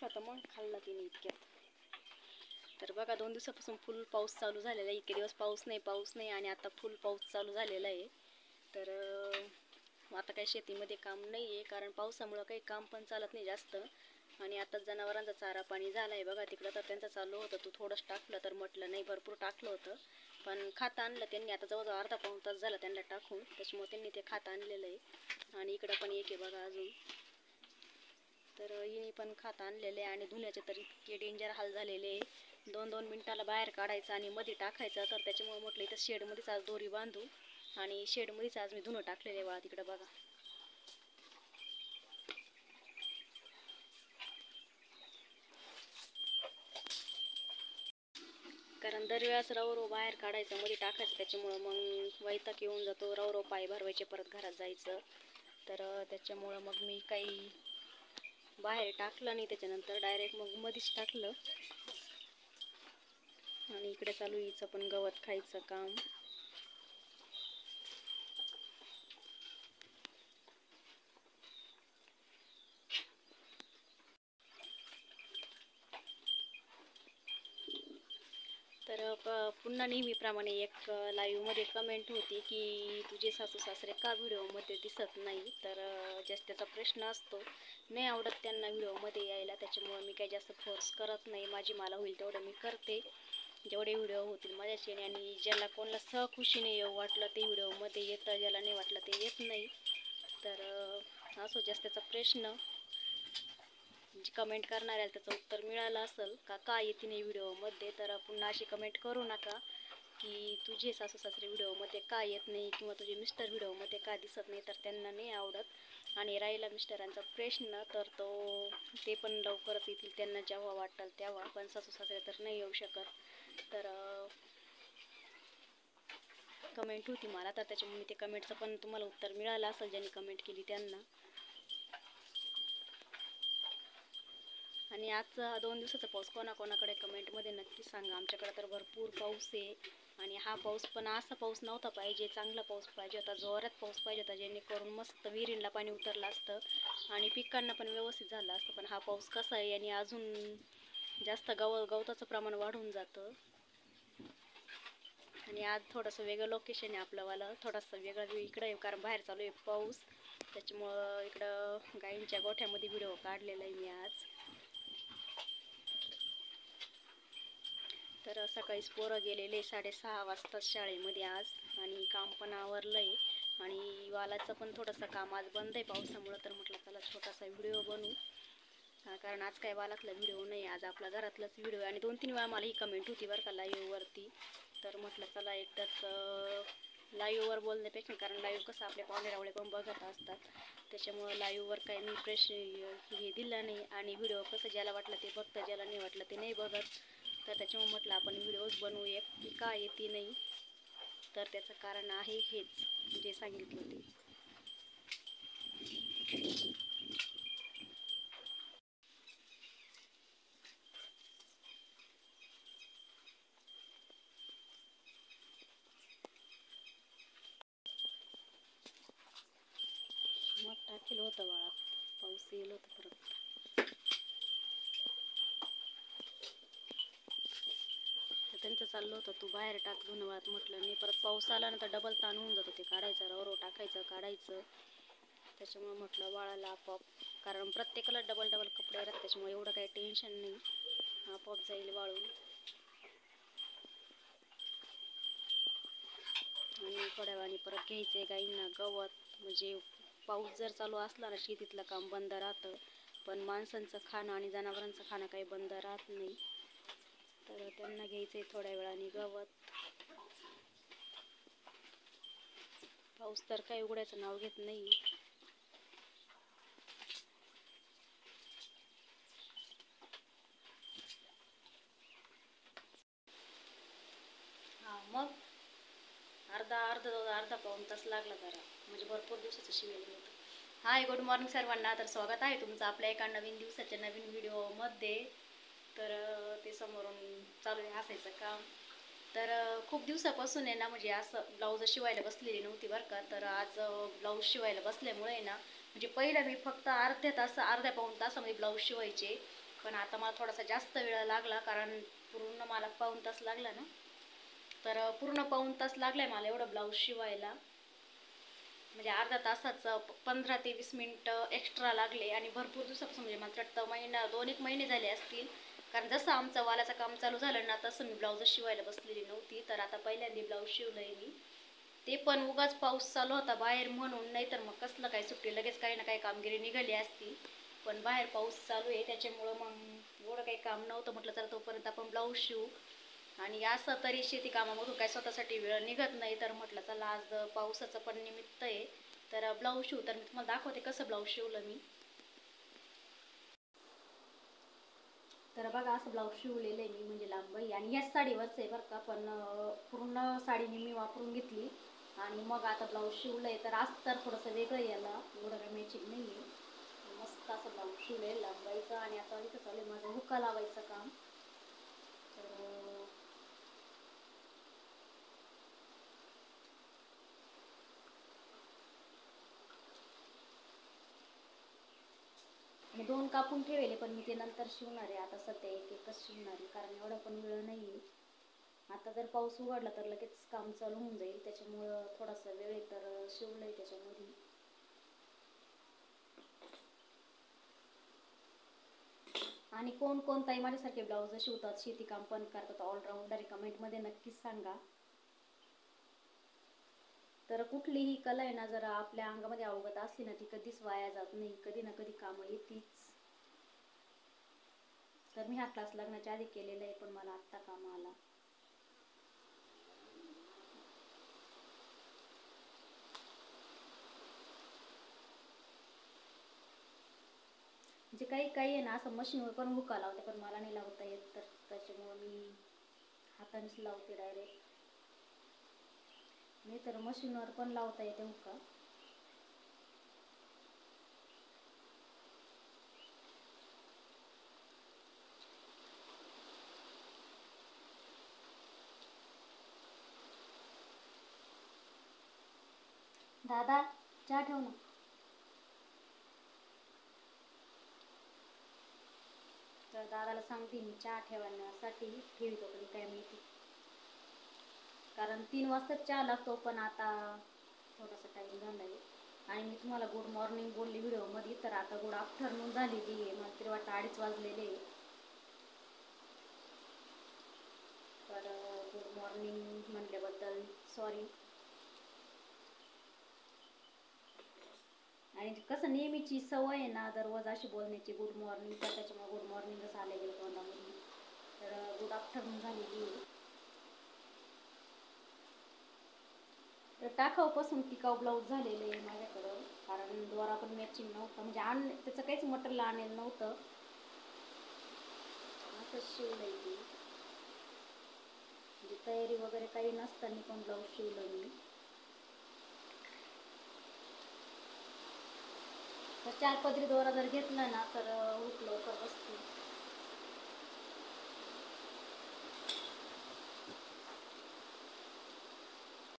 टाकला तर मग खाल्ला तिने इतक्यात. तर बघा 2 दिवसापासून फुल पाऊस चालू झालेला आहे. इतके दिवस पाऊस नाही आणि आता फुल पाऊस चालू झालेला आहे. तर आता काही शेतीमध्ये काम नाही आहे, कारण पावसामुळं काही काम पण चालत नाही जास्त. आणि आता जनावरांचा चारा पाणी झाला आहे बघा तिकडं. तर त्यांचं चालू होतं, तू थोडंच टाकलं, तर म्हटलं नाही भरपूर टाकलं होतं, पण खात आणलं त्यांनी. आता जवळजवळ अर्धा पाऊण तास झाला त्यांना टाकून, त्याच्यामुळे त्यांनी ते खात आणलेलं आहे. आणि इकडं पण एक आहे बघा अजून. तर हिने पण खात आणलेले आहे. आणि धुण्याचे तर इतके डेंजर हाल झालेले आहे. 2-2 मिनिटाला बाहेर काढायचं आणि मध्ये टाकायचं. तर त्याच्यामुळे म्हटलं इथं शेडमध्येच आज दोरी बांधू, आणि शेडमध्येच आज मी धुणं टाकलेले बघा तिकडं बघा. कारण दरवेळेस रवरो बाहेर काढायचं, मध्ये टाकायचं, त्याच्यामुळं मग वैताग येऊन जातो. रवरो पाय भरवायचे, परत घरात जायचं. तर त्याच्यामुळं मग मी काही बाहेर टाकलं नाही, त्याच्यानंतर डायरेक्ट मग मध्येच टाकलं. आणि इकडे चालू हिचं पण गवत खायचं काम. तर पुन्हा नेहमीप्रमाणे एक लाईव्हमध्ये कमेंट होती की तुझे सासू सासरे का व्हिडिओमध्ये दिसत नाही. तर जास्त त्याचा प्रश्न असतो, नाही आवडत त्यांना व्हिडिओमध्ये यायला, त्याच्यामुळं मी काही जास्त फोर्स करत नाही. मला होईल तेवढं मी करते, जेवढे व्हिडिओ होतील माझ्याचे. आणि ज्याला कोणाला सहखुशीने येऊ वाटलं ते व्हिडिओमध्ये येतं, ज्याला नाही वाटलं ते येत नाही. तर असो, जास्त त्याचा प्रश्न कमेंट करणाऱ्याला त्याचं उत्तर मिळालं असेल का येते नाही व्हिडिओमध्ये. तर पुन्हा अशी कमेंट करू नका की तुझे सासू सासरे व्हिडिओमध्ये का येत नाही, किंवा तुझे मिस्टर व्हिडिओमध्ये का दिसत नाही, तर त्यांना नाही आवडत. आणि राहिला मिस्टरांचा प्रश्न, तर ते पण लवकरच येतील, त्यांना जेव्हा वाटेल तेव्हा. पण सासू सासरे तर नाही येऊ शकत. तर कमेंट होती मला, तर त्याच्यामुळे मी ते कमेंटचं पण तुम्हाला उत्तर मिळालं असेल ज्यांनी कमेंट केली त्यांना. आणि आजचा 2 दिवसाचा पाऊस कोणाकोणाकडे कमेंटमध्ये नक्की सांगा. आमच्याकडे तर भरपूर पाऊस आहे. आणि हा पाऊस पण असा पाऊस नव्हता पाहिजे, चांगला पाऊस पाहिजे होता, जोरात पाऊस पाहिजे होता, जेणेकरून मस्त विहिरींना पाणी उतरलं असतं आणि पिकांना पण व्यवस्थित झालं असतं. पण हा पाऊस कसा आहे, आणि अजून जास्त गवताचं प्रमाण वाढून जातं. आणि आज थोडंसं वेगळं लोकेशन आहे आपलंवालं, थोडंसं वेगळं इकडं आहे, कारण बाहेर चालू आहे पाऊस, त्याच्यामुळं इकडं गाईंच्या गोठ्यामध्ये व्हिडिओ काढलेला आहे मी आज. तर सकाळीच पोरं गेलेले 6:30 वाजता शाळेमध्ये आज, आणि काम पण आवरलं आहे. आणि वालाचं पण थोडंसं काम आज बंद आहे पावसामुळं. तर म्हटलं चला छोटासा व्हिडिओ बनवू, कारण आज काय वालातला व्हिडिओ नाही, आज आपला घरातलाच व्हिडिओ आहे. आणि 2-3 वेळा मला ही कमेंट होती बरं का लाईव्हवरती. तर म्हटलं चला एकदाच लाईव्हवर बोलण्यापेक्षा, कारण लाईव्ह कसं आपले पाहुणेरावळे पण बघत असतात, त्याच्यामुळं लाईव्हवर काही मी प्रश्न हे दिला नाही. आणि व्हिडिओ कसं ज्याला वाटलं ते बघतं, ज्याला नाही वाटलं ते नाही बघत. तर त्याच्यामुळे म्हटलं आपण व्हिडिओज बनवू एक, की का येते नाही. तर त्याचं कारण आहे हेच जे सांगितलं ते. मग टाकेलं होतं बाळा, पाऊस येईल होतं परत. तर त्यांचं चाललं होतं तू बाहेर टाक धुणवाळात, म्हटलं नाही, परत पाऊस आला ना तर डबल ताण होऊन जातं, ते काढायचं, रवरो टाकायचं, काढायचं. त्याच्यामुळे म्हटलं बाळाला आपोआप, कारण प्रत्येकाला डबल कपडे राहतात, त्याच्यामुळे एवढं काही टेन्शन नाही, आपोआप जाईल वाळून. आणि थोड्या वेळाने परत घ्यायचं आहे गाईंना गवत. म्हणजे पाऊस जर चालू असला ना शेतीतलं काम बंद राहतं, पण माणसांचं खाणं आणि जनावरांचं खाणं काही बंद राहत नाही. तर त्यांना घ्यायचं आहे थोड्या वेळाने गवत. पाऊस तर काही उघडायचं नाव घेत नाही. हा मग अर्धा पाऊण तास लागला जरा, म्हणजे भरपूर दिवसाचं शिवेल होतं. हाय, गुड मॉर्निंग सर्वांना. तर स्वागत आहे तुमचं आपल्या एका नवीन दिवसाच्या नवीन व्हिडिओमध्ये. तर ते समोरून चालू आहे हसायचं काम. तर खूप दिवसापासून आहे ना, म्हणजे असं ब्लाऊज शिवायला बसलेली नव्हती बरं का. तर आज ब्लाऊज शिवायला बसल्यामुळे ना, म्हणजे पहिलं मी फक्त अर्ध्या पाऊण तासामध्ये ब्लाऊज शिवायचे, पण आता मला थोडासा जास्त वेळ लागला, कारण पूर्ण मला पाऊण तास लागला ना. तर पूर्ण पाऊण तास लागलाय मला एवढं ब्लाऊज शिवायला. म्हणजे अर्धा तासाचं 15 ते 20 मिनटं एक्स्ट्रा लागले. आणि भरपूर दिवसापासून, म्हणजे मला वाटतं महिना 2-1 महिने झाले असतील. कारण जसं आमचं वालाचं काम चालू झालं ना, तसं मी ब्लाऊज शिवायला बसलेली नव्हती. तर आता पहिल्यांदा ब्लाऊज शिवलंय मी. ते पण उगाच पाऊस चालू होता बाहेर म्हणून, नाही तर मग कसलं काय सुट्टी, लगेच काही ना काही कामगिरी निघाली असती. पण बाहेर पाऊस चालू आहे त्याच्यामुळं मग एवढं काही काम नव्हतं. म्हटलं तर तोपर्यंत आपण ब्लाऊज शिवू. आणि असं तरी शेती कामामधून काय स्वतःसाठी वेळ निघत नाही. तर म्हटलं चला आज पावसाचं पण निमित्त आहे, तर ब्लाऊज शिवू. तर मी तुम्हाला दाखवते कसं ब्लाऊज शिवलं मी. तर बघा असं ब्लाऊज शिवलेलं आहे मी, म्हणजे लांबही. आणि याच साडीवरच आहे बरं का, पण पूर्ण साडी मी वापरून घेतली आणि मग आता ब्लाऊज शिवलंय. तर आज तर थोडंसं वेगळं याला, एवढं काही मॅचिंग नाही आहे. मस्त असं ब्लाऊज शिवलंय लांबायचं. आणि आता इथं चालू आहे माझं हुक्का लावायचं काम. तर मी 2 कापून ठेवले, पण मी ते नंतर शिवणार आहे. आता सध्या एक एकच शिवणार आहे, कारण एवढा पण वेळ नाही आहे. आता जर पाऊस उघडला तर लगेच काम चालू होऊन जाईल, त्याच्यामुळं थोडासा वेळ आहे. तर शिवलंय त्याच्यामध्ये. आणि कोण कोण ताई माझ्यासारखे ब्लाऊज शिवतात, शेती काम पण करतात, ऑलराऊंडर, कमेंटमध्ये नक्कीच सांगा. तर कुठलीही कला आहे ना, जर आपल्या अंगामध्ये अवगत असली ना, ती कधीच वाया जात नाही, कधी ना कधी कामं येतीच. तर मी हा क्लास लग्नाच्या आधी केलेला आहे, पण मला आत्ता काम आला. म्हणजे काही काही आहे ना, असं मशीनवर पण हुक्का लावते, पण मला नाही लावता येत. तर त्याच्यामुळं मी हातानेच लावते डायरेक्ट. नाही तर मशीनवर पण लावता येते हुक्का. दादा चहा ठेव ना. तर दादाला सांगते मी चहा ठेवण्यासाठी, ठेवितो पण काय माहिती, कारण 3 वाजता चहा लागतो. पण आता थोडासा टाईम झाला आहे. आणि मी तुम्हाला गुड मॉर्निंग बोलली व्हिडिओमध्ये, तर आता गुड आफ्टरनून झालेली आहे. मला तरी वाटतं 2:30 वाजलेले आहे. तर गुड मॉर्निंग म्हटल्याबद्दल सॉरी. आणि कसं नेहमीची सवय आहे ना दररोज अशी बोलण्याची गुड मॉर्निंग, तर त्याच्यामुळे गुड मॉर्निंगच आले गेलं तोंडामध्ये. तर गुड आफ्टरनून झालेली आहे. तर टाकाऊपासून टिकाऊ ब्लाऊज झालेले आहे माझ्याकडं, कारण दोरा पण मॅचिंग नव्हता, म्हणजे त्याचं काहीच मटेरियल आणलेलं नव्हतं, असंच शिवलंय ती. म्हणजे तयारी वगैरे काही नसताना पण ब्लाऊज शिवलं मी. तर 4 पदरी दोरा जर घेतला ना, तर हुक लवकर बसते.